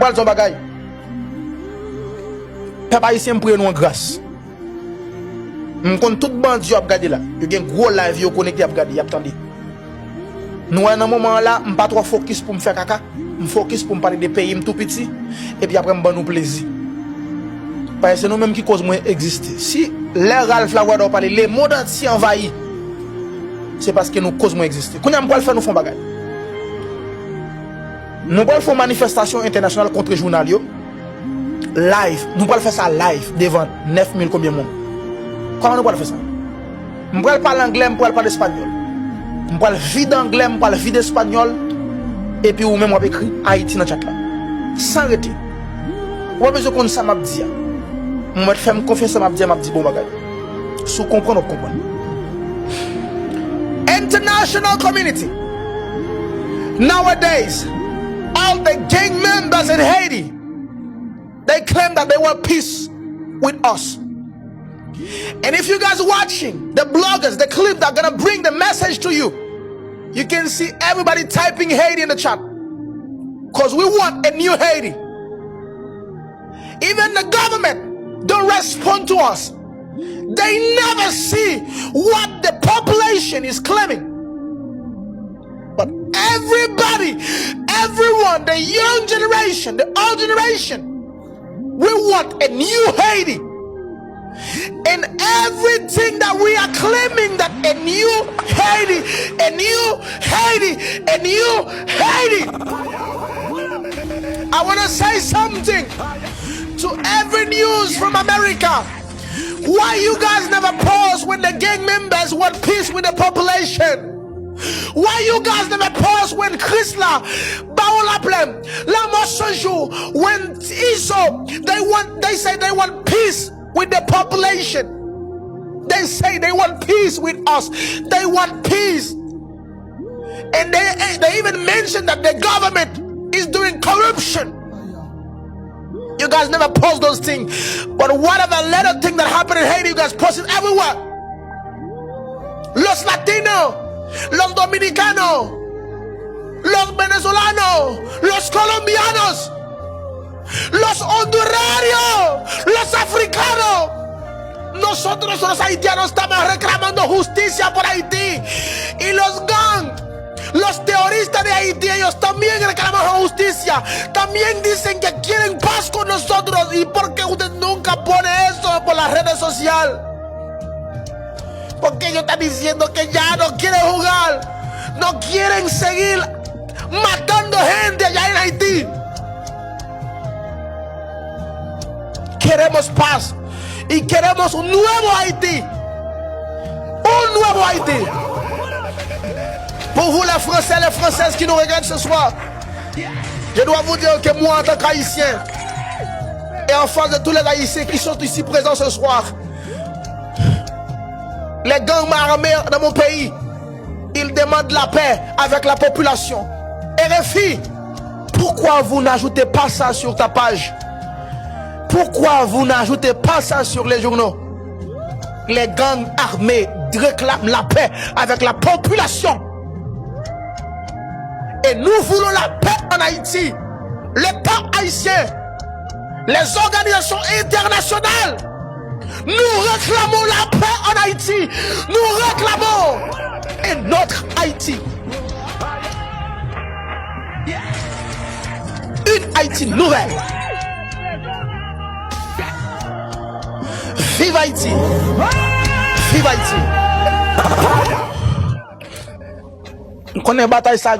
m'bral son bagay. Peuple haïtien pour nous en grâce. M'kon tout bandi a regardé là. Yo gen gros live yo connecté a regarder, y attendez. Nous dans un moment là, m'pas trop focus pour me faire caca, m'focus pour me parler des pays tout petit et puis après m'ban nous plaisir. Parce que c'est nous même qui cause moins exister. Si les Ralph la voix parler les monde entier envahi, c'est parce que nous cause moins exister. Qu'on aime pas le faire nous font bagay. Nous pas faire manifestation internationale contre journal yo. Live, nous pas faire ça live devant 9000 combien de monde. Comment nous pas faire ça? Nous pas parler anglais, nous pas parler espagnol. Nous pas vide anglais, nous pas vide espagnol et puis ou même on écrit Haïti dans chat là. Sans arrêter. Ou besoin qu'on ça m'a dit. Moi faire confiance ça m'a dit bon bagay. Sous comprendre ou comprendre. International community. Nowadays, all the gang members in Haiti, they claim that they want peace with us. And if you guys watching, the bloggers, the clip that are gonna bring the message to you, you can see everybody typing Haiti in the chat. Because we want a new Haiti. Even the government don't respond to us. They never see what the population is claiming. But everybody, everyone, the young generation, the old generation, we want a new Haiti. And everything that we are claiming that a new Haiti, a new Haiti, a new Haiti. I want to say something to every news from America. Why you guys never pause when the gang members want peace with the population? Why you guys never pause when Chrysler, Baolaplem, La Mossojo, when Iso, they say they want peace with the population. They say they want peace with us. They want peace. And they even mention that the government is doing corruption. You guys never post those things. But whatever little thing that happened in Haiti, you guys post it everywhere. Los Latinos, los Dominicanos, los Venezolanos, los Colombianos, los Hondureños, los Africanos. Nosotros los haitianos estamos reclamando justicia por Haití. Y los gangs, los terroristas de Haití, ellos también reclaman justicia. También dicen que quieren paz con nosotros. ¿Y por qué usted nunca pone eso por las redes sociales? Porque ellos están diciendo que ya no quieren jugar. No quieren seguir matando gente allá en Haití. Queremos paz. Y queremos un nuevo Haití. Un nuevo Haïti. Pour vous les Français, les Françaises qui nous regardent ce soir, je dois vous dire que moi en tant qu'Haïtien, et en face de tous les Haïtiens qui sont ici présents ce soir, les gangs armés dans mon pays, ils demandent la paix avec la population. RFI, pourquoi vous n'ajoutez pas ça sur ta page? Pourquoi vous n'ajoutez pas ça sur les journaux? Les gangs armés réclament la paix avec la population. Et nous voulons la paix en Haïti. L'État haïtien, les organisations internationales, nous réclamons la paix en Haïti. Nous réclamons un autre Haïti. Une Haïti nouvelle. Vive Haïti! Vive Haïti! On connaît bataille ça